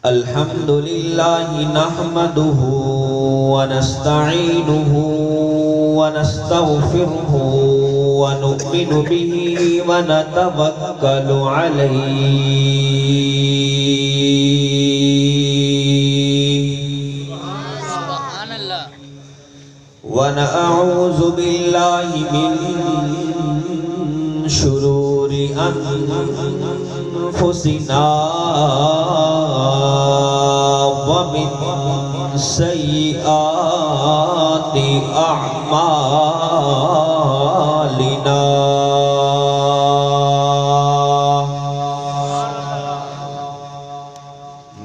الحمد لله نحمده ونستعينه ونستغفره ونؤمن به ونتوكل عليه ونعوذ بالله من شرور أنفسنا ومن سيئات أعمالنا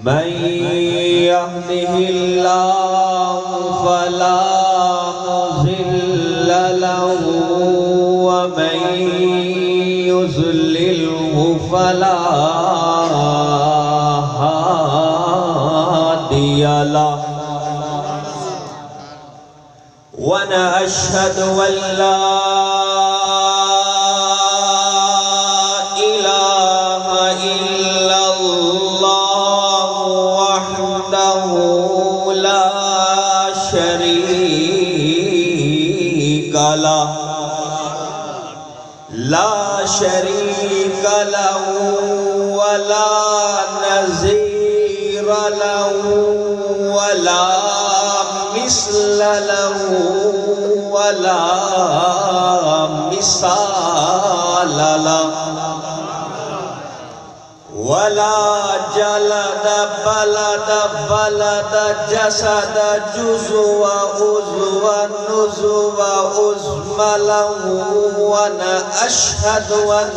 من يهده الله فلا مضل له ومن يضلله فلا هادي له ونشهد أن لا إله إلا الله وحده لا شريك له ولا نظير له ولا مثل له ولا مثال له ولا جلد بلد جسد جزو عضو نزو عظم له ونشهد أن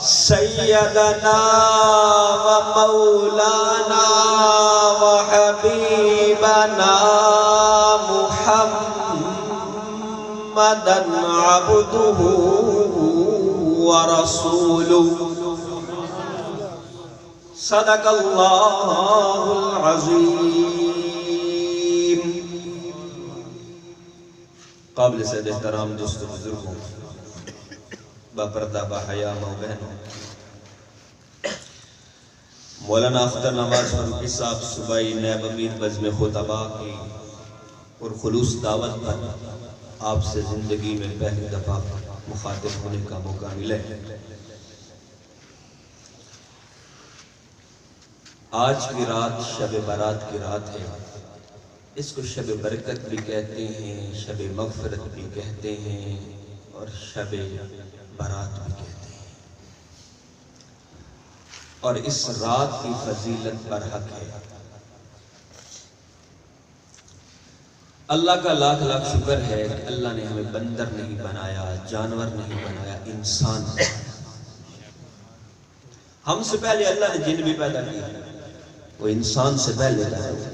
سيدنا ومولانا وحبيبنا محمدا عبده ورسوله صدق الله العظيم. قابل صد احترام دوست بزرگوں، باپردہ باحیا ماں بہنوں، مولانا اختر نواز فاروقی صاحب صوبائی نائب امیر بزم خطبہ کی پرخلوص دعوت پر آپ سے زندگی میں پہلی دفعہ مخاطب ہونے کا موقع ملے. آج کی رات شب برات کی رات ہے. اس کو شب برکت بھی کہتے ہیں، شب مغفرت بھی کہتے ہیں اور شب برات بھی کہتے ہیں. اور اس رات کی فضیلت برحق ہے. اللہ کا لاکھ لاکھ شکر ہے کہ اللہ نے ہمیں بندر نہیں بنایا، جانور نہیں بنایا، انسان بنایا. ہم سے پہلے اللہ نے جن بھی پیدا کیا، وہ انسان سے پہلے پیدا کیا.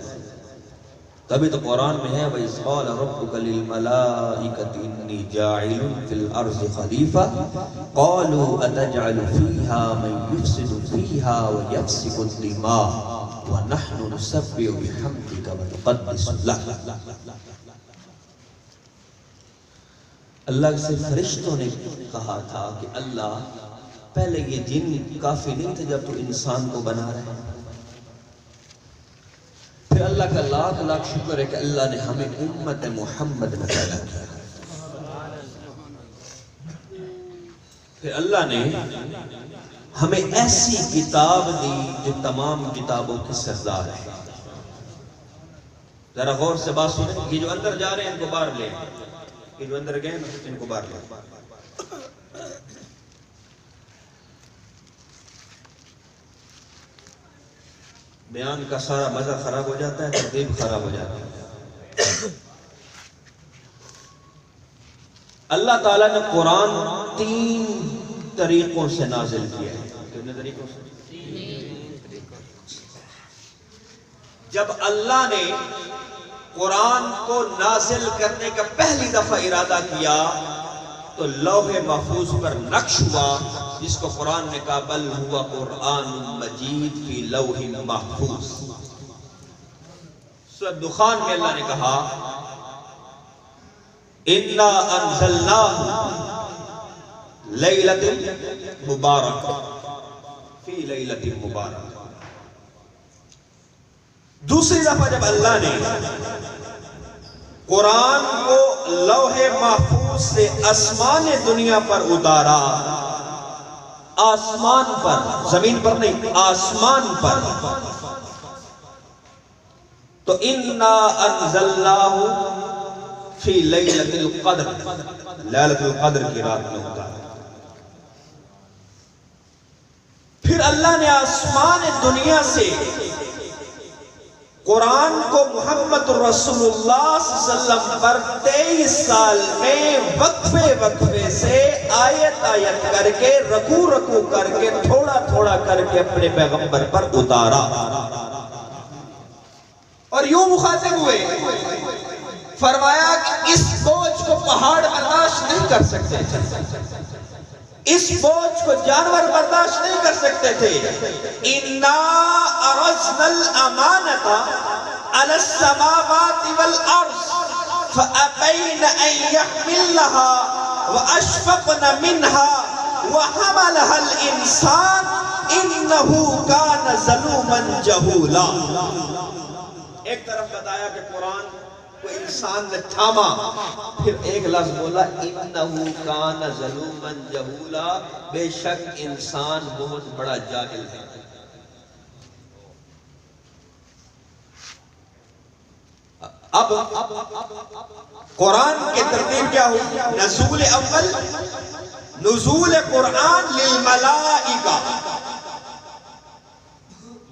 تبھی تو قرآن میں ہے وَإِذْ قَالَ رَبُّكَ لِلْمَلَائِكَةِ إِنِّي جَاعِلٌ فِي الْأَرْضِ خَلِيفَةً قَالُوا أَتَجْعَلُ فِيهَا مَن يُفْسِدُ فِيهَا وَيَسْفِكُ الدِّمَاءَ وَنَحْنُ نُسَبِّحُ بِحَمْدِكَ وَنُقَدِّسُ لَكَ. اللہ سے فرشتوں نے کہا تھا کہ اللہ پہلے یہ جن کافی نہیں تھے جب تو انسان کو بنا رہے ہیں. پھر اللہ کا لاکھ لاکھ شکر ہے کہ اللہ نے ہمیں امت محمد میں پیدا کیا. پھر اللہ نے ہمیں ایسی کتاب دی جو تمام کتابوں کی سردار ہے. ذرا غور سے بات سنیں. یہ جو اندر جا رہے ہیں ان کو باہر لیں، یہ جو اندر گئے ان کو باہر لیں. بیان کا سارا مزہ خراب ہو جاتا ہے، ترتیب خراب ہو جاتی ہے. اللہ تعالیٰ نے قرآن 3 طریقوں سے نازل کیا ہے. کتنے طریقوں سے؟ جب اللہ نے قرآن کو نازل کرنے کا پہلی دفعہ ارادہ کیا تو لوح محفوظ پر نقش ہوا، جس کو قرآن نے کہا بل ہوا قرآن مجید فی لوح محفوظ. سورۃ دخان میں اللہ نے کہا اِنَّا أَنزَلْنَاهُ لیلۃ مبارک فی لیلۃ مبارک. دوسری دفعہ جب اللہ نے قرآن کو لوح محفوظ سے آسمان دنیا پر اتارا، آسمان پر، زمین پر نہیں، آسمان پر، تو انا انزلناہ فی لیلۃ القدر، لیلۃ القدر کی رات میں اتارا. پھر اللہ نے آسمان دنیا سے قرآن کو محمد رسول اللہ صلی اللہ علیہ وسلم پر 23 سال میں وقفے سے آیت کر کے، رکوع کر کے، تھوڑا کر کے اپنے پیغمبر پر اتارا. اور یوں مخاطب ہوئے، فرمایا کہ اس بوجھ کو پہاڑ برداشت نہیں کر سکتے تھے، اس بوجھ کو جانور برداشت نہیں کر سکتے تھے. اِنَّا عَرَضْنَا الْأَمَانَةَ عَلَى السَّمَاوَاتِ وَالْأَرْضِ فَأَبَيْنَ أَن يَحْمِلْنَهَا وَأَشْفَقْنَ مِنْهَا وَحَمَلَهَا الْإِنسَانُ إِنَّهُ كَانَ ظَلُومًا جَهُولًا. ایک طرف بتایا کہ قرآن کو انسان نے تھاما، پھر ایک لفظ بولا انہو کان ظلوما جہولا، بے شک انسان بہت بڑا جاہل ہے. اب قرآن کی ترتیب کیا ہوئی؟ نزول اول، نزول قرآن للملائکہ،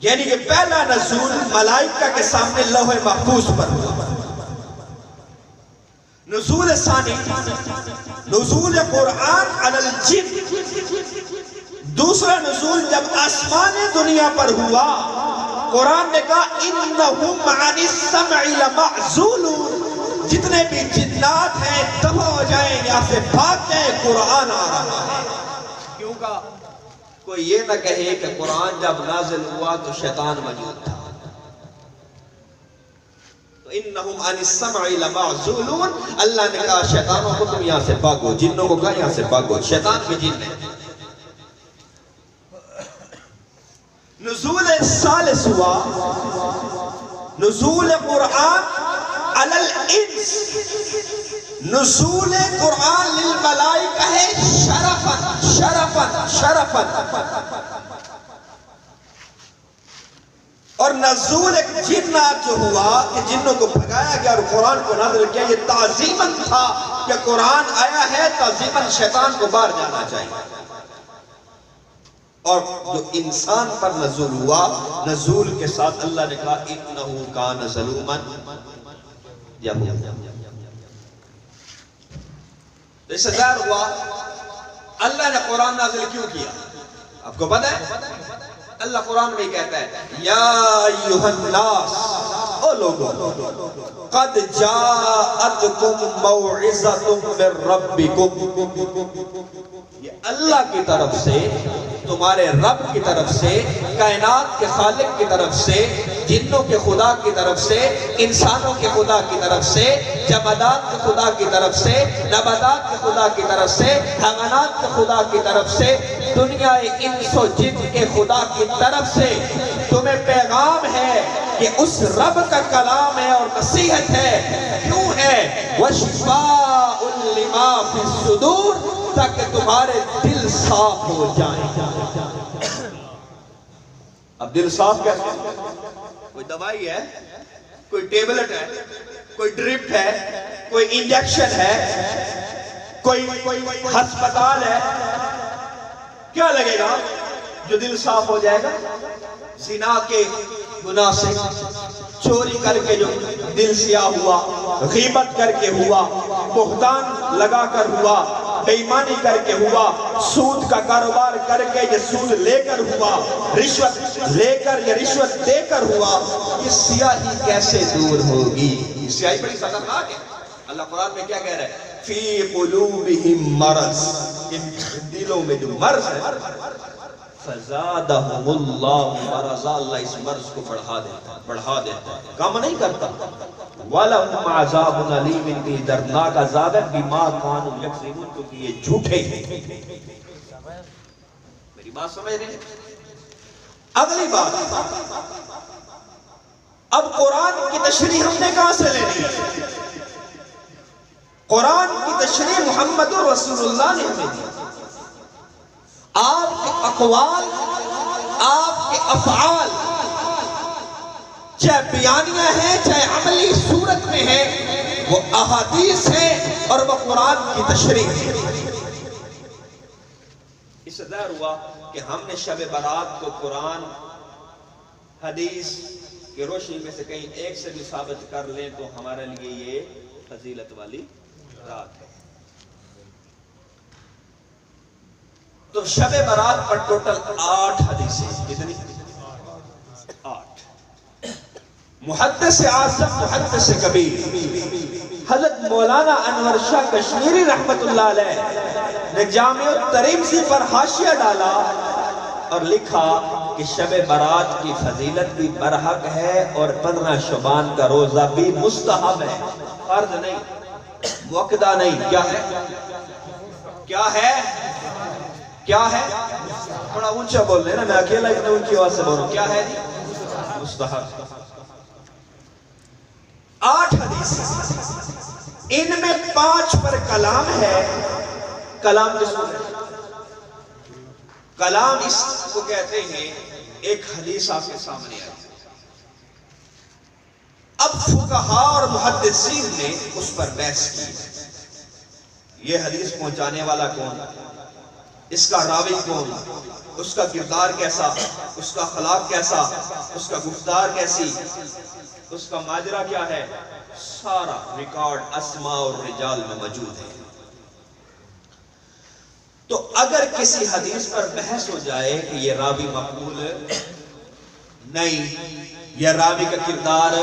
یعنی کہ پہلا نزول ملائکہ کے سامنے لوح محفوظ پر ہوا. نزول ثانی، نزول قرآن علی الجن. دوسرا نزول جب آسمان دنیا پر ہوا، قرآن نے کہا انہم عن السمع لمعزولون، جتنے بھی جنات ہیں دفع ہو جائیں، یہاں سے بھاگ جائیں، قرآن آ رہا ہے. کیوں کہا؟ کوئی یہ نہ کہے کہ قرآن جب نازل ہوا تو شیطان موجود تھا. انہم عن السمع لمعزولون، اللہ نے کہا شیطانوں کو تم یہاں سے بھاگو، جنوں کو کہا یہاں سے بھاگو، شیطان بھی جن ہے. نزول ثالث ہوا، نزول قرآن علی الانس. نزول قرآن للملائکہ ہے شرفاً. اور نزول جنات جو ہوا کہ جنوں کو بھگایا گیا اور قرآن کو نازل کیا، یہ تعظیماً تھا کہ قرآن آیا ہے، تعظیماً شیطان کو باہر جانا چاہیے. اور جو انسان پر نزول ہوا، نزول کے ساتھ اللہ نے کہا انہو کان ظلوما جہولا. اس سے ظاہر ہوا اللہ نے قرآن نازل کیوں کیا. آپ کو پتہ ہے اللہ قرآن میں کہتا ہے یا ایھا الناس، او لوگوں، قد جاءتکم موعظۃ من ربکم، یہ اللہ کی طرف سے، تمہارے رب کی طرف سے، کائنات کے خالق کی طرف سے، جنوں کے خدا کی طرف سے، انسانوں کے خدا کی طرف سے، جمادات کے خدا کی طرف سے، نباتات کے خدا کی طرف سے، حیوانات کے خدا کی طرف سے، دنیا انس و جن کے خدا کی طرف سے تمہیں پیغام ہے کہ اس رب کا کلام ہے اور نصیحت ہے. کیوں ہے؟ وَشِفَاءٌ لِمَا فِي الصُّدُورِ، تاکہ تمہارے دل صاف ہو جائیں. اب دل صاف کیسے؟ کوئی دوائی ہے، کوئی ٹیبلٹ ہے، کوئی ڈرپ ہے، کوئی انجیکشن ہے، کوئی ہسپتال ہے، کیا لگے گا جو دل صاف ہو جائے گا؟ زنا کے گناہ سے، چوری کر کے جو دل سیاہ ہوا، غیبت کر کے ہوا، بہتان لگا کر ہوا، بے ایمانی کر کے ہوا، سود کا کاروبار کر کے یا سود لے کر ہوا، رشوت لے کر یا رشوت دے کر ہوا، یہ سیاہی کیسے دور ہوگی؟ یہ سیاہی بڑی خطرناک ہے. اللہ قرآن میں کیا کہہ رہا ہے؟ فی قلوبہم مرض، ان دلوں میں جو مرض ہے، فزادہم اللہ مرضا، اللہ اس مرض کو بڑھا دیتا ہے، کم نہیں کرتا. وَلَهُمْ عَذَابٌ عَلِيمٌ، ان کی دردناک عذاب ہے بِمَا كَانُوا يَكْذِبُونَ، کیونکہ یہ جھوٹے ہیں۔ میری بات سمجھ رہے ہیں؟ اگلی بات، اب قرآن کی تشریح ہم نے کہاں سے لینی ہے؟ قرآن کی تشریح محمد رسول اللہ نے ہمیں دی۔ آپ کے اقوال، آپ کے افعال، چاہے بیانیہ ہیں چاہے عملی صورت میں ہیں، وہ احادیث ہیں اور وہ قرآن کی تشریح ہے۔ اس سے ظاہر ہوا کہ ہم نے شب برات کو قرآن حدیث کی روشنی میں سے کہیں ایک سے بھی ثابت کر لیں تو ہمارے لیے یہ فضیلت والی رات ہے۔ تو شب برات پر ٹوٹل 8 حدیثیں، کتنی؟ 8۔ محدث اعظم، محدث کبیر حضرت مولانا انور شاہ کشمیری رحمت اللہ علیہ نے جامع الترمذی پر حاشیہ ڈالا اور لکھا کہ شب برات کی فضیلت بھی برحق ہے اور 15 شعبان کا روزہ بھی مستحب ہے، فرض نہیں، موقدہ نہیں۔ کیا ہے؟ کیا ہے؟ کیا ہے؟ تھوڑا اونچا بول رہے ہیں نا، میں اکیلا اتنا اونچی آواز سے بول رہا ہوں۔ کیا ہے؟ مستحب۔ 8 حدیث، ان میں 5 پر کلام ہے۔ کلام کس کو ہے؟ کلام اس کو کہتے ہیں ایک حدیث آپ کے سامنے آئی، اب فقہاء اور محدثین نے اس پر بحث کی، یہ حدیث پہنچانے والا کون، اس کا راوی کون، اس کا کردار کیسا، اس کا اخلاق کیسا، اس کا گفتار کیسی، اس کا ماجرا کیا ہے، سارا ریکارڈ اسماء اور رجال میں موجود ہے۔ تو اگر کسی حدیث پر بحث ہو جائے کہ یہ راوی مقبول نہیں، یا راوی کا کردار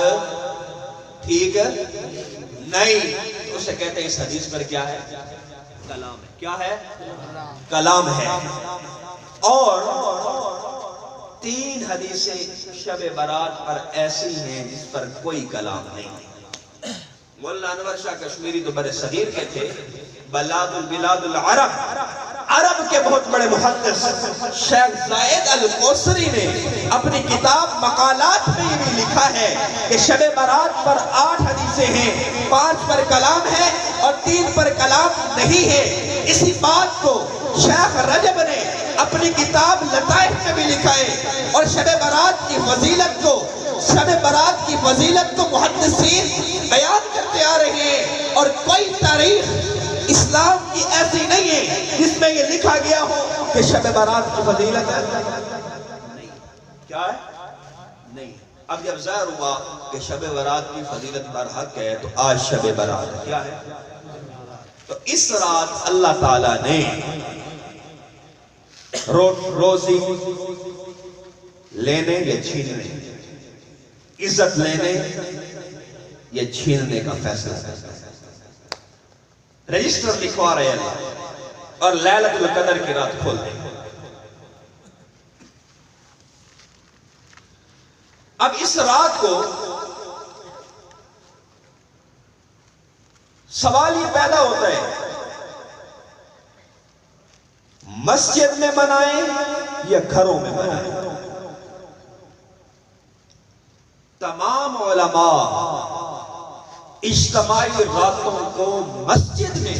ٹھیک نہیں، تو اسے کہتے ہیں اس حدیث پر کیا ہے؟ کلام ہے۔ کیا ہے؟ کلام ہے۔ اور 3 حدیثیں شب برات پر ایسی ہیں جس پر کوئی کلام نہیں۔ مولانا انور شاہ کشمیری تو بڑے صغیر کے تھے، بلاد البلاد العرب، عرب کے بہت بڑے محدث شیخ زائد القوسری نے اپنی کتاب مقالات میں یہ بھی لکھا ہے کہ شب برات پر 8 حدیثیں ہیں، 5 پر کلام ہے اور 3 پر کلام نہیں ہے۔ اسی بات کو شیخ رجب نے اپنی کتاب لطائف میں بھی لکھا ہے، اور شب برات کی فضیلت کو، شب برات کی فضیلت کو محدثین بیان کرتے آ رہے ہیں، اور کوئی تاریخ اسلام کی ایسی نہیں ہے جس میں یہ لکھا گیا ہو کہ شب برات کی فضیلت ہے نہیں۔ کیا ہے؟ نہیں۔ اب جب ظاہر ہوا کہ شب برات کی فضیلت برحق ہے تو آج شب برات ہے۔ کیا ہے؟ تو اس رات اللہ تعالیٰ نے روزی لینے یا چھیننے، عزت لینے یا چھیننے کا فیصلہ کرتا ہے۔ رجسٹر لکھوا رہے ہیں اور لیلۃ القدر کی رات کھول دیں۔ اب اس رات کو سوال یہ پیدا ہوتا ہے، مسجد میں منائیں یا گھروں میں منائیں؟ تمام علماء اجتماعی راتوں کو مسجد میں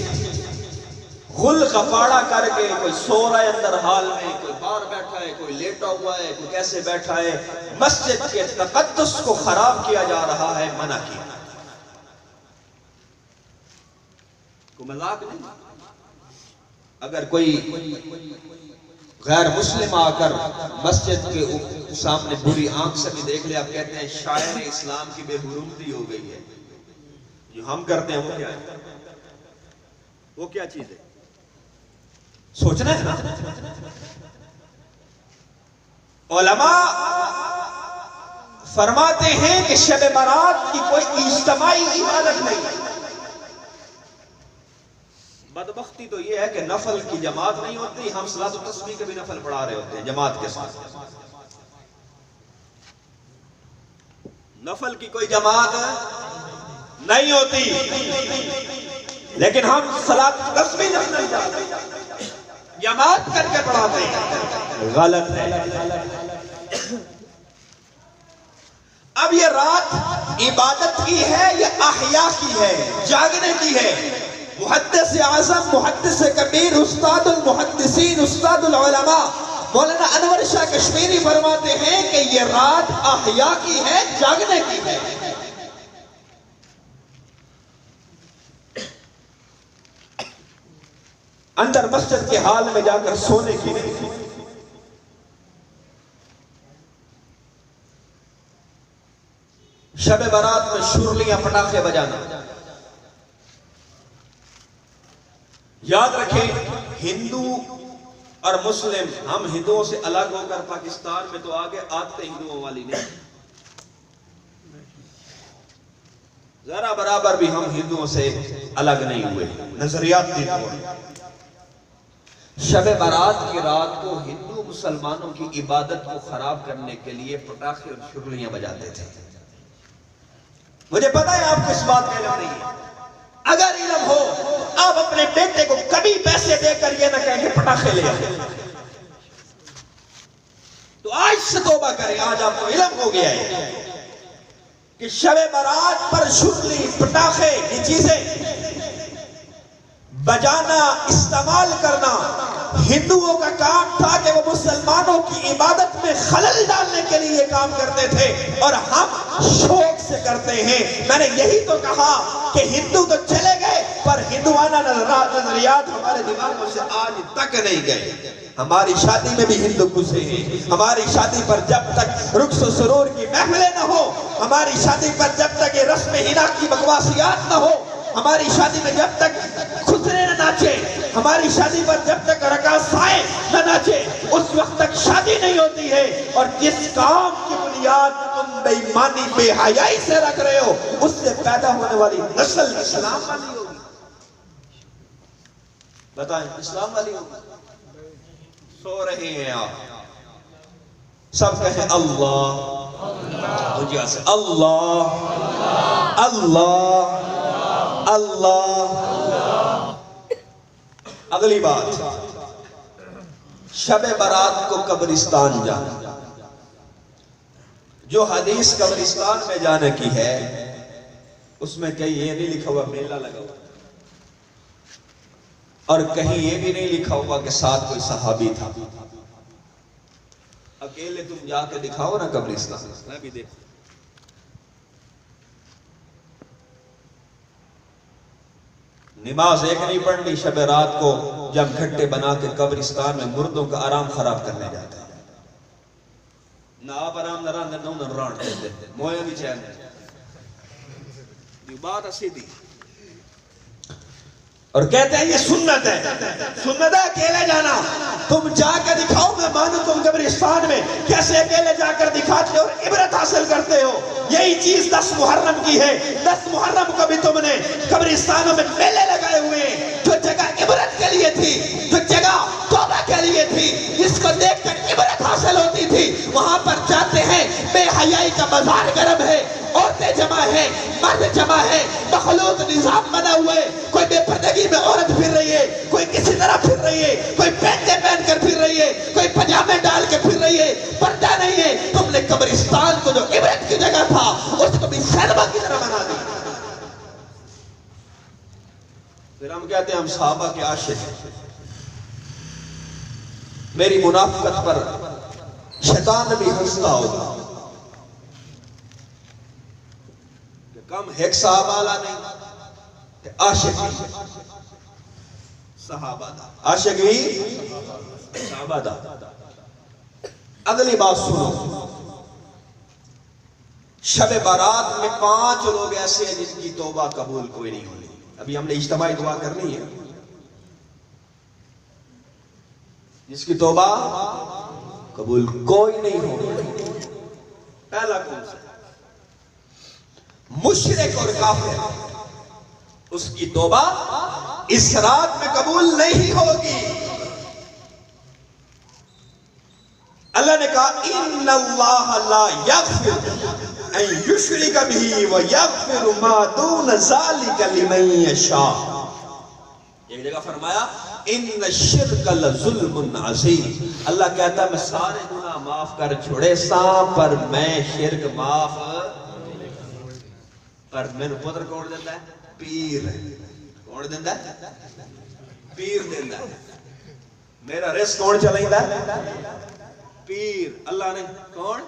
غل غفاڑہ کر کے، کوئی سو رہا ہے اندر حال میں، کوئی باہر بیٹھا ہے، کوئی لیٹا ہوا ہے، کوئی کیسے بیٹھا ہے، مسجد کے تقدس کو خراب کیا جا رہا ہے، منع کیا۔ کوئی مذاق نہیں۔ اگر کوئی غیر مسلم آ کر مسجد کے سامنے بری آنکھ سے بھی دیکھ لے، آپ کہتے ہیں شاعر اسلام کی بے حرمتی ہو گئی ہے۔ جو ہم کرتے ہیں وہ کیا ہے؟ وہ کیا چیز ہے؟ سوچنا ہے نا۔ علماء فرماتے ہیں کہ شب برات کی کوئی اجتماعی عبادت نہیں۔ بدبختی تو یہ ہے کہ نفل کی جماعت نہیں ہوتی، ہم صلاۃ التسبیح کے بھی نفل پڑھا رہے ہوتے ہیں جماعت کے ساتھ۔ نفل کی کوئی جماعت نہیں ہوتی، لیکن ہم صلاۃ رسمی نہیں جاتے، جماعت کر کے پڑھاتے ہیں، غلط ہے۔ اب یہ رات عبادت کی ہے یا احیاء کی ہے، جاگنے کی ہے؟ محدث اعظم، محدث کبیر، استاد المحدثین، استاد العلماء مولانا انور شاہ کشمیری فرماتے ہیں کہ یہ رات احیاء کی ہے، جاگنے کی ہے۔ اندر مسجد کے حال میں جا کر سونے کی نہیں۔ شب برات میں شرلیاں پٹاخے بجانا، یاد رکھیں ہندو اور مسلم، ہم ہندوؤں سے الگ ہو کر پاکستان میں تو آگے آتے ہندوؤں والی نہیں، ذرا برابر بھی ہم ہندوؤں سے الگ نہیں ہوئے، نظریات نہیں ہوئے۔ شب برات کی رات کو ہندو مسلمانوں کی عبادت کو خراب کرنے کے لیے پٹاخے اور شرلیاں بجاتے تھے۔ مجھے پتا ہے آپ کو اس بات کا علم نہیں ہے، اگر علم ہو آپ اپنے بیٹے کو کبھی پیسے دے کر یہ نہ کہیں کہ پٹاخے لے آئے، تو آج سے توبہ کریں۔ آج آپ کو علم ہو گیا ہے کہ شب برات پر شرلی، پٹاخے، یہ چیزیں بجانا، استعمال کرنا ہندوؤں کا کام تھا کہ وہ مسلمانوں کی عبادت میں خلل ڈالنے کے لیے یہ کام کرتے تھے، اور ہم شوق سے کرتے ہیں۔ میں نے یہی تو کہا کہ ہندو تو چلے گئے پر ہندوانہ نظریات ہمارے دماغوں سے آج تک نہیں گئے۔ ہماری شادی میں بھی ہندو گھسے ہیں، ہماری شادی پر جب تک رقص و سرور کی محفلیں نہ ہو، ہماری شادی پر جب تک یہ رسم ہنا کی بکواسیات نہ ہو، ہماری شادی میں جب تک خسرے نہ ناچے، ہماری شادی پر جب تک رقاصائیں نہ ناچے، اس وقت تک شادی نہیں ہوتی ہے۔ اور جس کام کی بنیاد تم بے ایمانی، بے حیائی سے رکھ رہے ہو، اس سے پیدا ہونے والی نسل اسلام والی ہوگی؟ بتائیں، اسلام والی ہوگی؟ سو رہے ہیں آپ سب کہیں اللہ اللہ اللہ اللہ۔ اگلی بات، شب برات کو قبرستان جانا۔ جو حدیث قبرستان میں جانے کی ہے اس میں کہیں یہ نہیں لکھا ہوا میلہ لگا ہوا، اور کہیں یہ بھی نہیں لکھا ہوا کہ ساتھ کوئی صحابی تھا۔ اکیلے تم جا کے دکھاؤ نا قبرستان، میں بھی دیکھوں۔ نماز ایک نہیں پڑھنی، شب رات کو جب گھٹے بنا کے قبرستان میں مردوں کا آرام خراب کرنے جاتے ہیں۔ نہ آپ آرام نہ ران دیتے ہیں، مویا بھی چین یہ بات سیدھی، اور کہتے ہیں یہ سنت ہے۔ سنت ہے اکیلے جانا، تم جا کے دکھاؤ، میں مانوں تم قبرستان میں کیسے اکیلے جا کر دکھاتے ہو، عبرت حاصل کرتے ہو۔ یہی چیز 10 محرم کی ہے۔ 10 محرم کو بھی تم نے قبرستانوں میں میلے لگائے ہوئے ہیں، جو جگہ عبرت کے لیے تھی، جو جگہ توبہ کے لیے تھی، جس کو دیکھ کر عبرت حاصل ہوتی تھی، وہاں پر جاتے ہیں، بے حیائی کا بازار گرم ہے، عورتیں جمع ہیں، مرد جمع ہیں، مخلوط نظام بنا ہوئے، کوئی بے پردگی میں عورت پھر رہی ہے، کوئی کسی طرح پھر رہی ہے، کوئی پینٹیں پہن کر پھر رہی ہے، کوئی پجامے ڈال کے پھر رہی ہے، پردہ نہیں ہے۔ تم نے قبرستان کو جو عبرت کی جگہ تھا اس کو بھی سینما کی طرح بنا دی۔ پھر ہم کہتے ہیں ہم صحابہ کے عاشق ہیں۔ میری منافقت پر شیطان بھی ہنستا ہوگا کہ کم ایک صحابہ لا نہیں کہ عاشق ہی صحابہ دا، عاشق ہی صحابہ دا۔ اگلی بات سنو، شب برات میں 5 لوگ ایسے ہیں جن کی توبہ قبول کوئی نہیں ہوئی۔ ابھی ہم نے اجتماعی دعا کرنی ہے، جس کی توبہ قبول کوئی نہیں ہوگی۔ پہلا کون سا؟ مشرک اور کافر، اس کی توبہ اس رات میں قبول نہیں ہوگی۔ اللہ نے کہا ان اللہ لا یغفر ان یشرک به ویغفر ما دون ذلک لمن یشاء. ایک جگہ فرمایا ان الشرک لظلم عظیم. اللہ کہتا ہے میں سارے گناہ معاف کر چھوڑے ساں پر میں شرک معاف پر میرے پتر کون دیتا ہے؟ پیر. کون دیتا ہے؟ پیر دیتا ہے. میرا رزق کون چلائیتا ہے؟ پیر. اللہ نے کون؟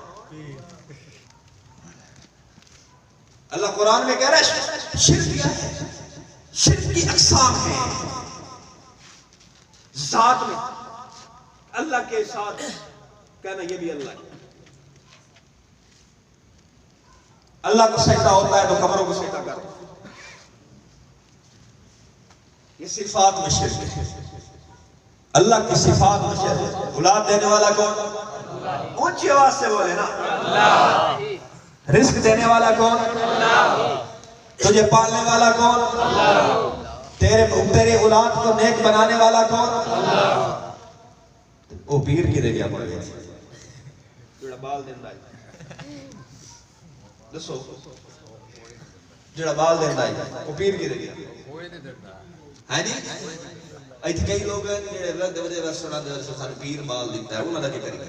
اللہ قرآن میں کہہ رہا ہے شرک کیا ہے؟ شرک کی اقسام ہیں. ذات میں اللہ کے ساتھ کہنا یہ بھی اللہ ہے. اللہ کو سجدہ ہوتا ہے تو قبروں کو سجدہ کرتا. یہ صفات میں شرک ہے. اللہ کی صفات میں شرک ہے. اولاد دینے والا کون؟ اونچی آواز سے بولے نا. اللہ. رزق دینے والا کون؟ اللہ. تجھے پالنے والا کون؟ تیرے اولاد کو نیک بنانے والا کون؟ اللہ. وہ پیر کی دے گیا پڑ گیا جڑا بال دیندہ ہے. دسو جڑا بال دیندہ ہے وہ پیر کی دے گیا ہے جی. ایتھے کئی لوگ ہیں جڑے ورد ودے ورسنا دے سن پیر بال دیتا ہے انہاں دا کی کرے گا.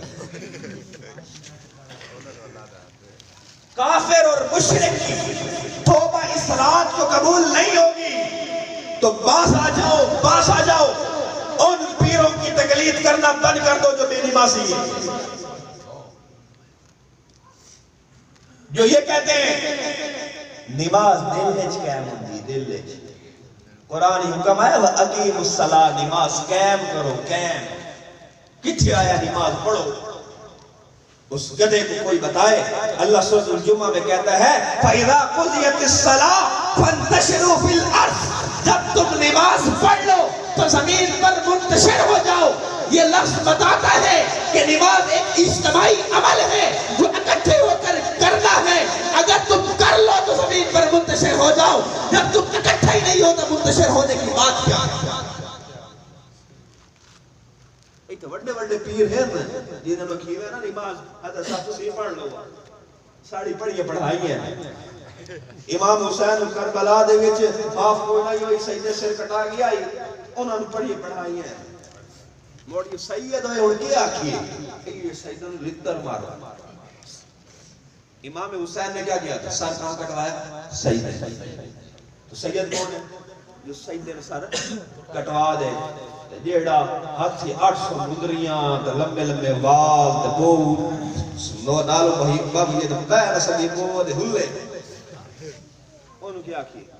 کافر اور مشرک کی توبہ اس رات کو قبول نہیں ہوگی تو باز آ جاؤ ان پیروں کی تقلید کرنا بند کر دو جو بے نمازی ہے. جو یہ کہتے ہیں نماز دل وچ قائم ہوندی دل وچ. قرآن حکم ہے وَأَقِيمُوا الصَّلَاةَ نماز قائم کرو. قائم کتھے آیا نماز پڑھو؟ اس گدھے کو کوئی بتائے. اللہ سورۃ الجمعہ میں کہتا ہے فَإِذَا قُضِيَتِ الصَّلَاةُ فَانتَشِرُوا فِي الْأَرْضِ. جب تم نماز پڑھ لو تو زمین پر منتشر ہو جاؤ. یہ لفظ بتاتا ہے کہ نماز ایک اجتماعی عمل ہے جو اکٹھے ہو کر کرنا ہے. اگر تم کر لو تو زمین پر منتشر ہو جاؤ. جب تم اکٹھا ہی نہیں ہو تو منتشر ہونے کی بات کیا ہے؟ ایک وڈے وڈے پیر ہیں جنہوں نے کھیلے نا نماز حضرت صاحب سے پڑھ لو ساڑی پڑھیے پڑھائی ہے. امام حسین کربلا دے وچ معاف کوئی نہیں ہوئی سجدے سر کٹا گیا انہوں نے پڑھیے پڑھائی ہے. موڑی سید ہوئے ان کے آکھیے یہ سیدن لتر مارو. امام حسین نے کیا کیا تھا؟ سر کہاں کٹوایا؟ سید. تو سید کون ہے؟ جو سید نے سر کٹوا دے. جیڑا ہاتھ سے 800 مدریاں لمبے لمبے وال بو نالو بھائی باب یہ پیر سبھی بو دے ہلے انہوں کیا کیا؟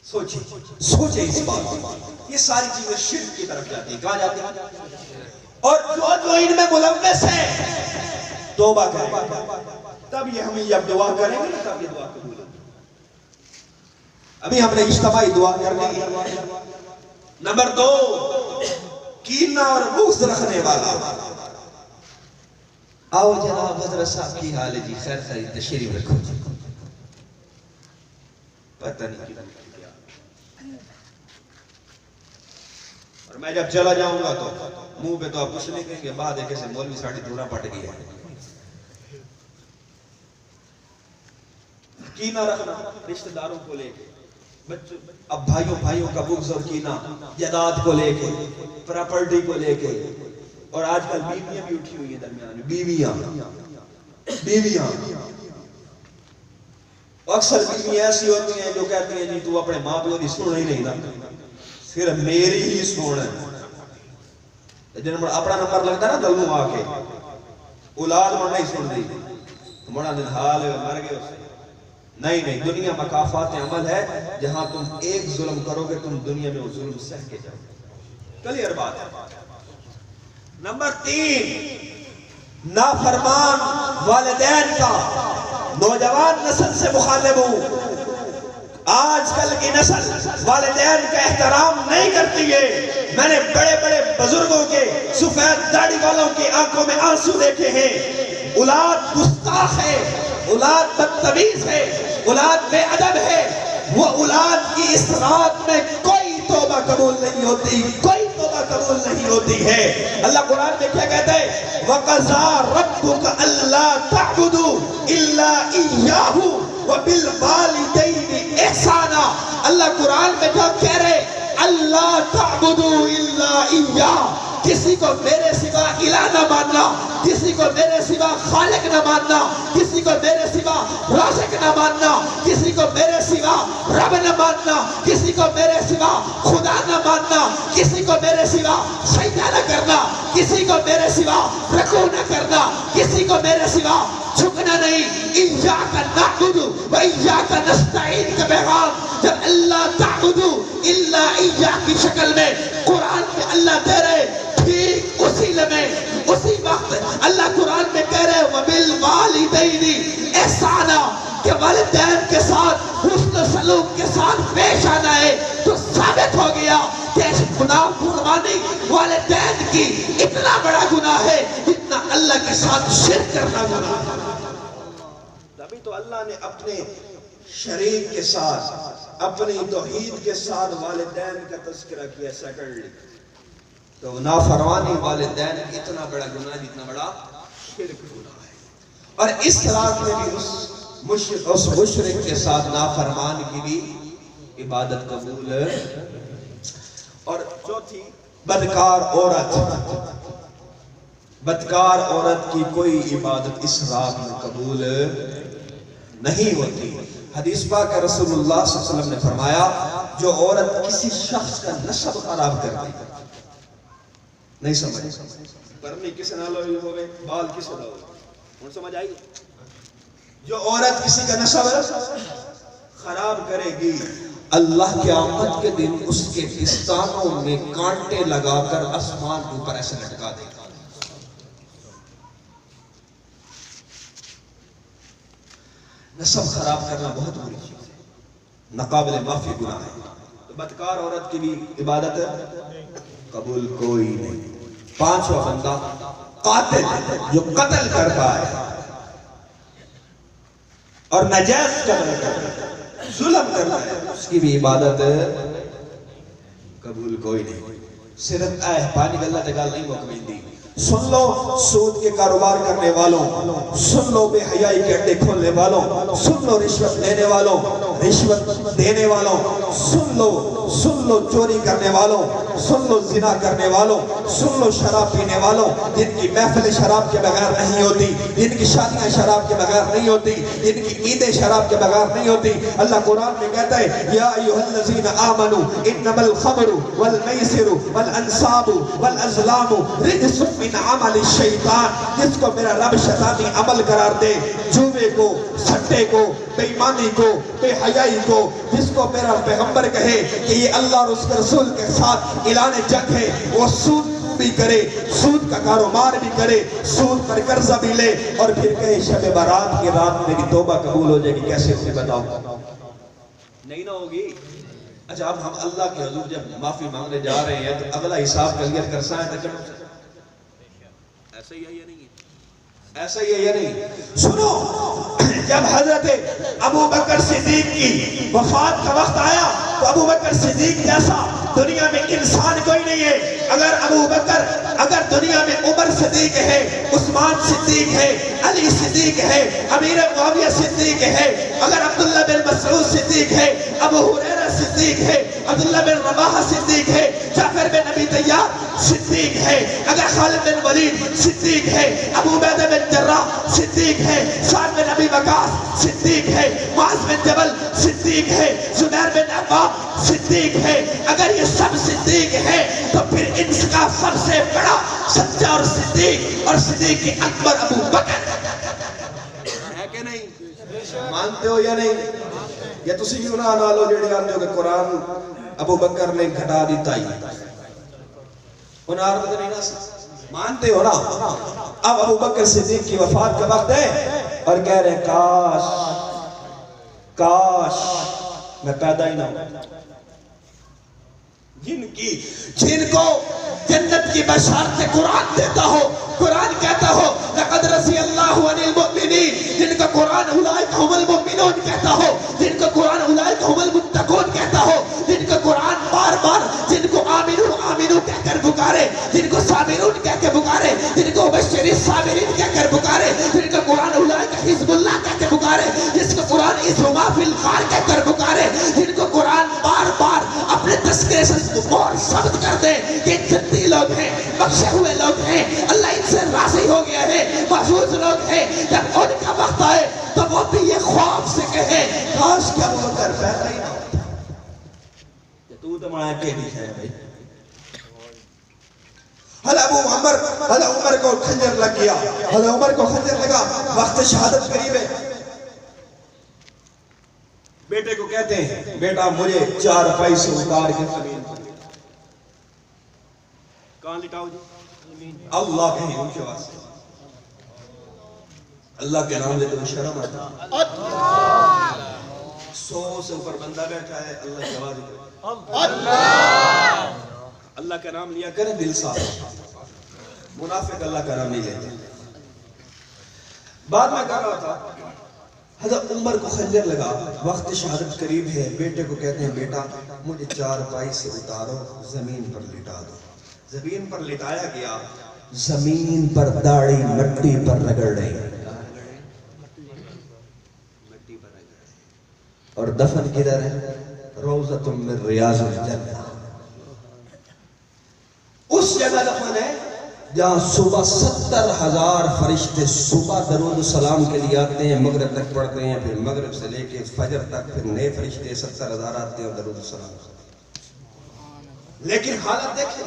سوچے اس بات. یہ ساری چیزیں شرک کی طرف جاتی ہیں. کہاں جاتی ہیں؟ اور جو ان میں ملوث ہے توبہ کریں تب یہ ہمیں جب دعا کریں گے تب یہ دعا قبول ہوگی. ابھی ہم نے اجتماعی دعا کرنی ہے. نمبر 2 کینہ اور بغض رکھنے والا. آؤ جناب حضرت صاحب کی حال ہے جی خیر خیر تشریف رکھو جی. پتہ نہیں کیا اور میں جب چلا جاؤں گا تو منہ پہ تو آپ کچھ نہیں کہیں گے بعد ایک ایسے مولوی ساڑھی دورہ پٹ گیا ہے. کینہ رکھنا رشتہ داروں کو لے کے بچوں اب بھائیوں کا بغض اور کینہ جائیداد کو لے کے پراپرٹی کو لے کے. اور آج کل بیویاں بھی اٹھی ہوئی ہیں درمیان بیویاں اکثر بیویاں ایسی ہوتی ہیں جو کہتی ہیں جی تو اپنے ماں باپ کی سن ہی نہیں نا صرف میری ہی سن ہے. جن اپنا نمبر لگتا ہے نا دلوں آ کے اولاد مڑ نہیں سن رہی مڑا دن حال مر گئے اسے. نہیں دنیا مکافات عمل ہے جہاں تم ایک ظلم کرو گے تم دنیا میں وہ ظلم سہ کے جاؤ. کلیئر بات ہے. نمبر 3 نافرمان والدین کا نوجوان نسل سے مخالف ہوں. آج کل کی نسل والدین کا احترام نہیں کرتی ہے. میں نے بڑے بڑے بزرگوں کے سفید داڑھی والوں کی آنکھوں میں آنسو دیکھے ہیں. اولاد گستاخ ہے, اولاد بدتمیز ہے, اولاد بے ادب ہے. وہ اولاد کی اس رات میں کوئی توبہ قبول نہیں ہوتی, کوئی توبہ قبول نہیں ہوتی ہے۔ اللہ قرآن میں کیا کہتا ہے؟ وَقَضَىٰ رَبُّكَ أَلَّا تَعْبُدُوا إِلَّا إِيَّاهُ وَبِالْوَالِدَيْنِ إِحْسَانًا۔ اللہ قرآن میں جو کہہ رہے اللہ تعبدوا الا ایاہ، کسی کو میرے سوا الہ نہ ماننا، کسی کو میرے سوا خالق نہ ماننا، کسی کو میرے سوا رازق نہ ماننا، کسی کو میرے سوا رب نہ ماننا، کسی کو میرے سوا خدا نہ ماننا، کسی کو میرے سوا سجدہ نہ کرنا، کسی کو میرے سوا رکوع نہ کرنا، کسی کو میرے سوا جھکنا نہیں۔ ایاک نعبد و ایاک نستعین کا پیغام جب اللہ تعبدو الا ایاہ کی شکل میں قرآن میں اللہ دے رہے، ٹھیک اسی لمحے اسی وقت اللہ قرآن میں کہہ رہے وبالوالدین احسانا، کہ والدین کے ساتھ حسن و سلوک کے ساتھ پیش آنا ہے، تو ثابت ہو گیا کہ گناہ فرمانی والدین کی اتنا بڑا گناہ ہے جتنا اللہ کے ساتھ شرک کرنا گناہ ہے۔ تبھی تو اللہ نے اپنے شریک کے ساتھ، اپنی توحید کے ساتھ والدین کا تذکرہ کیا سیکنڈلی۔ تو نافرمانی والدین اتنا بڑا گناہ جتنا بڑا شرک گناہ ہے، اور اس رات میں بھی اس مشرک کے ساتھ نافرمان کی بھی عبادت قبول ہے۔ اور چوتھی بدکار عورت، بدکار عورت کی کوئی عبادت اس رات میں قبول نہیں ہوتی۔ حدیث پاک رسول اللہ صلی اللہ علیہ وسلم نے فرمایا جو عورت کسی شخص کا نسب خراب کر دے، نہیں سمجھ پرنی کس نالو ہوئے بال کس نالو ہوئے، سمجھ آئی؟ جو عورت کسی کا نسب خراب کرے گی اللہ قیامت کے دن اس کے پستانوں میں کانٹے لگا کر آسمان کے اوپر ایسے لٹکا دے گا۔ نسب خراب کرنا بہت بری چیز ہے، ناقابل معافی گناہ ہے۔ تو بدکار عورت کی بھی عبادت قبول کوئی نہیں۔ پانچواں بندہ قاتل، جو قتل کرتا ہے اور ناجائز قتل کرتا ہے، ظلم کرتا ہے، اس کی بھی عبادت قبول کوئی نہیں۔ صرف پانی گلہ تگال نہیں مکمل دی۔ سن لو سود کے کاروبار کرنے والوں، سن لو بے حیائی کے اڈے کھولنے والوں، سن لو رشوت لینے والوں، رشوت دینے والوں، سن لو چوری کرنے والوں، سن لو زنا کرنے والوں، سن لو شراب پینے والوں، جن کی محفل شراب کے بغیر نہیں ہوتی، جن کی شادیاں شراب کے بغیر نہیں ہوتی، جن کی عیدیں شراب کے بغیر نہیں ہوتی۔ اللہ قرآن میں کہتا ہے یا ایھا الذین آمنوا انما الخمر والمیسر والانصاب والازلام رجس من عمل الشیطان، جس کو میرا رب شیطانی عمل قرار دے، جوے کو، سٹے کو، بے ایمانی کو، بے حیائی کو، جس کو میرا پیغمبر کہے کہ یہ اللہ اور اس کے رسول کے ساتھ اعلان جنگ ہے، وہ سود بھی کرے، سود کا کاروبار بھی کرے، سود پر قرضہ بھی لے، اور پھر کہے شب برات کی رات میری توبہ قبول ہو جائے گی، کیسے اسے بتاؤ؟ نہیں نہ ہوگی۔ اچھا اب ہم اللہ کے حضور جب معافی مانگنے جا رہے ہیں تو اگلا حساب کلیئر کر سائیں تو ایسا ہی ہے یا نہیں ہے؟ ایسا ہی ہے یا نہیں؟ سنو، جب حضرت ابو بکر صدیق کی وفات کا وقت آیا تو ابو بکر صدیق جیسا دنیا میں انسان کوئی نہیں ہے۔ اگر دنیا میں عمر صدیق ہے، عثمان صدیق ہے، علی صدیق ہے، امیر معاویہ صدیق ہے، اگر عبداللہ بن مسعود صدیق ہے، ابو ہریرہ صدیق ہے، عبداللہ بن رواحہ صدیق ہے، جعفر بن ابی طیار صدیق ہے، اگر خالد بن ولید صدیق ہے، ابو عبیدہ بن جراح صدیق ہے، سعد بن ابی وقاص صدیق ہے، معاذ بن جبل صدیق ہے، زبیر بن عوام صدیق ہے، اگر یہ سب صدیق ہے تو پھر ان کا سب سے بڑا سچا اور صدیق اکبر ابو بکر ہے کہ نہیں؟ مانتے ہو یا نہیں؟ یا تسی کیوں نہ نالو جڑے آندے ہو کہ قرآن ابو بکر نے گھٹا دیتا ہی انہاں عرض نہیں نہ مانتے ہو نا؟ اب ابو بکر صدیق کی وفات کا وقت ہے اور کہہ رہے کاش میں پیدا ہی نہ ہوں۔ جن کو جنت کی بشارت قرآن دیتا ہو، قرآن کہتا ہو لقد رضی اللہ عن المؤمنین، جن کا قرآن اولئک هم المؤمنون کہتا ہو، جن کا قرآن اولئک هم المتقون کہتا ہو، جن کا قرآن بار بار جن کو آمینو آمینو کہہ کر پکارے، جن کو صابرون کہہ کے پکارے، جن کو بشر الصابرین کہہ کر پکارے، جن کو قرآن اولئک حزب اللہ کہہ کے پکارے، جس کو قرآن اذ فی الغار کہہ کر پکارے، جن کو قرآن بار بار اپنے تذکرے سے مور ثبت کر دے کہ جنتی لوگ ہیں، بخشے ہوئے لوگ ہیں، اللہ ان سے راضی ہو گیا ہے، محفوظ لوگ ہیں، جب ان کا وقت آئے تو وہ بھی یہ خواب سے کہے کاش کیا وہ کر پیدا ہی نہ ہوتا کہ تو مایا کہ نہیں ہے بھائی۔ حضرت عمر کو خنجر لگ گیا، حضرت عمر کو خنجر لگا، وقت شہادت قریب ہے، بیٹے کو کہتے ہیں بیٹا مجھے 4 پیسے اتار کے زمین پر کہاں لٹاؤ جی؟ اللہ کہیں ان کے واسطے، اللہ کے نام لے تو شرم آتا، 100 سے اوپر بندہ بیٹھا ہے، اللہ کے آواز اللہ کا نام لیا کرے دل صاف، منافق اللہ کا نام نہیں لیتے۔ بعد میں کہا رہا تھا حضرت عمر کو خنجر لگا، وقت شہادت قریب ہے، بیٹے کو کہتے ہیں بیٹا مجھے 4 پائی سے اتارو، زمین پر لٹا دو۔ زمین پر لٹایا گیا، زمین پر داڑھی مٹی پر رگڑ رہی اور دفن کدھر ہے؟ روضۃ من ریاض الجنہ، اس جگہ دفن ہے جہاں صبح 70,000 فرشتے صبح درود و سلام کے لیے آتے ہیں، مغرب تک پڑھتے ہیں، پھر مغرب سے لے کے فجر تک پھر نئے فرشتے 70,000 آتے ہیں اور درود و سلام۔ لیکن حالت دیکھیں،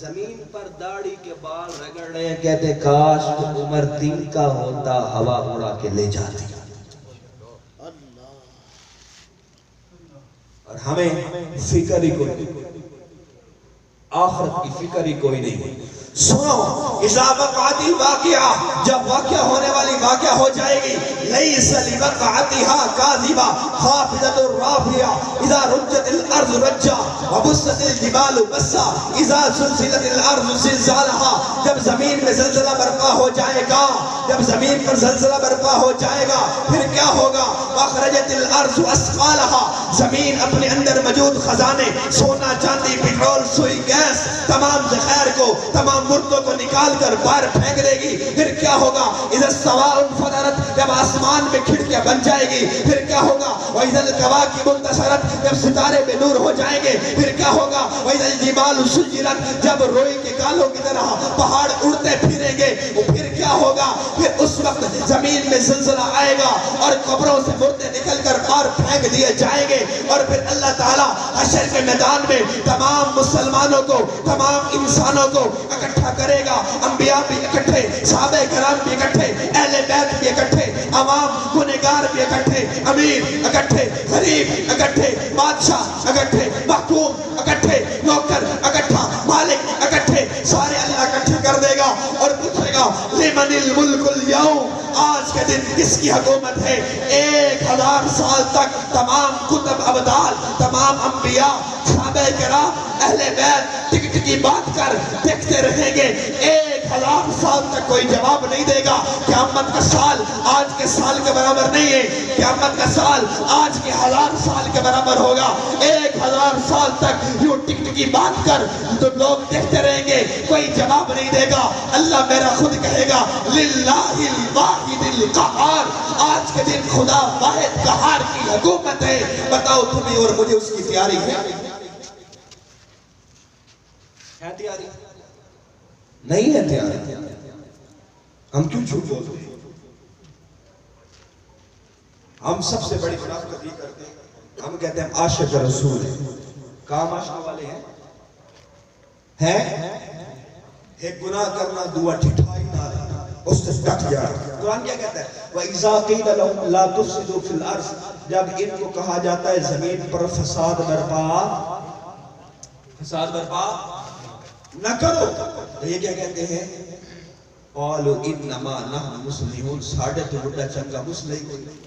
زمین پر داڑھی کے بال رگڑ رہے ہیں، کہتے کاش عمر دین کا ہوتا، ہوا اڑا کے لے جاتی، اور ہمیں فکر ہی کوئی نہیں، آخرت کی فکر ہی کوئی نہیں۔ سنو، اذا وقعت الواقعہ، جب واقعہ ہونے والی واقعہ ہو جائے گی، لیس لوقعتها کاذبہ خافضۃ رافعہ، اذا رجت الارض رجا وبست الجبال بسا، اذا زلزلت الارض زلزالها، جب زمین میں زلزلہ برپا ہو جائے گا، جب زمین پر زلزلہ برپا ہو جائے گا، پھر کیا ہوگا؟ واخرجت الارض اثقالها، زمین اپنے اندر موجود خزانے، سونا چاندی پیٹرول سوئی گیس، تمام ذخائر کو، تمام مردوں کو نکال کر باہر پھینک دے گی۔ پھر کیا ہوگا؟ اذا السماء انفطرت، جب آسمان میں کھڑکیاں بن جائے گی، پھر کیا ہوگا؟ واذا الکواکب انتثرت، جب ستارے بے نور ہو جائیں گے، پھر کیا ہوگا؟ واذا الجبال سجرت، جب روئی کے گالوں کی طرح پہاڑ اڑتے پھریں گے، پھر کیا ہوگا؟ پھر اس وقت زمین میں زلزلہ آئے گا اور قبروں سے مردے نکل کر باہر پھینک دیے جائیں گے، اور پھر اللہ تعالیٰ حشر کے میدان میں تمام مسلمانوں کو، تمام انسانوں کو اکٹھا کرے گا، انبیاء بھی اکٹھے، صحابہ کرام بھی اکٹھے، اہل بیت بھی اکٹھے، عوام گنہگار بھی اکٹھے، امیر اکٹھے، غریب اکٹھے، بادشاہ اکٹھے، محکوم اکٹھے، نوکر اکٹھا، مالک اکٹھے، سارے اللہ اکٹھے کر دے گا اور پوچھے گا لمن الملک اليوم، آج کے دن کس کی حکومت ہے؟ 1000 سال تک تمام کتب ابدال، تمام انبیاء، صحابہ کرام، اہل بیت ٹک ٹکی بات کر دیکھتے رہیں گے، 1000 سال تک کوئی جواب نہیں دے گا۔ قیامت کا سال آج کے سال کے برابر نہیں ہے، قیامت کا سال آج کے 1000 سال کے برابر ہوگا۔ 1000 سال تک یوں ٹک ٹکی بات کر تو لوگ دیکھتے رہیں گے، کوئی جواب نہیں دے گا۔ اللہ میرا خود کہے گا للہ الواحد القہار، آج کے دن خدا واحد قہار کی حکومت ہے۔ بتاؤ تمہیں اور مجھے اس کی تیاری ہے؟ ہے تیاری؟ نہیں ہے تیاری، ہم کیوں جھوٹ بولتے ہیں؟ ہم سب سے بڑی منافقت یہ کرتے ہیں، ہم کہتے ہیں عاشق رسول ہیں۔ کام عاشق والے ہیں؟ ایک گناہ کرنا، دعا ٹھٹھائی نہ رہنا، اس سے ڈٹ جانا۔ قرآن کیا کہتا ہے؟ وَإِذَا قِيلَ لَهُمْ لَا تُفْسِدُوا فِي الْأَرْضِ، جب ان کو کہا جاتا ہے زمین پر فساد برپا نہ کرو، تو یہ کیا کہتے ہیں؟ قالوا انما نحن مسلمون، ساڑھے تو بڑا چنگا مسلم کوئی نہیں،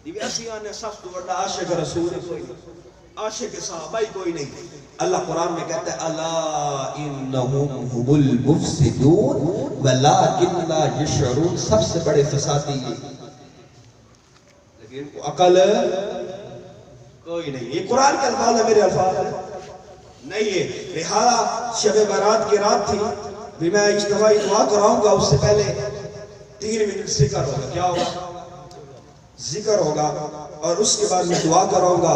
یہ اسیان نے سخت بڑا عاشق رسول کوئی نہیں، عاشق صحابہ کوئی نہیں۔ اللہ قرآن میں کہتا ہے الا انہم هم المفسدون ولکن لا یشعرون، سب سے بڑے فسادی یہ، لیکن ان کو عقل کوئی نہیں۔ یہ قرآن کے الفاظ ہے، میرے الفاظ ہے۔ نہیں ہے. لہذا شب برات کی رات تھی بھی میں اجتماعی دعا کراؤں گا، اس سے پہلے 3 منٹ ذکر ہوگا. کیا ہوگا؟ ذکر ہوگا. اور اس کے بعد میں دعا کراؤں گا.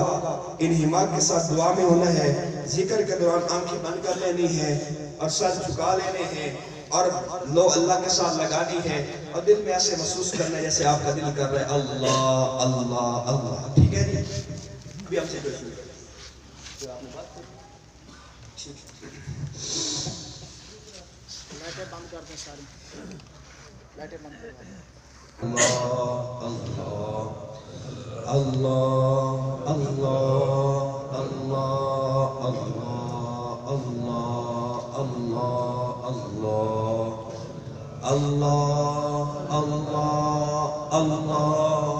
انہماک کے ساتھ دعا میں ہونا ہے. ذکر کے دوران آنکھیں بند کر لینی ہے اور سر جھکا لینے ہیں اور لو اللہ کے ساتھ لگانی ہے اور دل میں ایسے محسوس کرنا ہے جیسے آپ کا دل کر رہا ہے اللہ اللہ اللہ. ٹھیک ہے جی؟ ابھی ہم سے کوئی شروع کریں. آپ نے بات کر لائٹیں بند کر دیں ساری. لائٹیں بند کر دیں. اللہ اللہ اللہ اللہ اللہ اللہ اللہ اللہ اللہ اللہ اللہ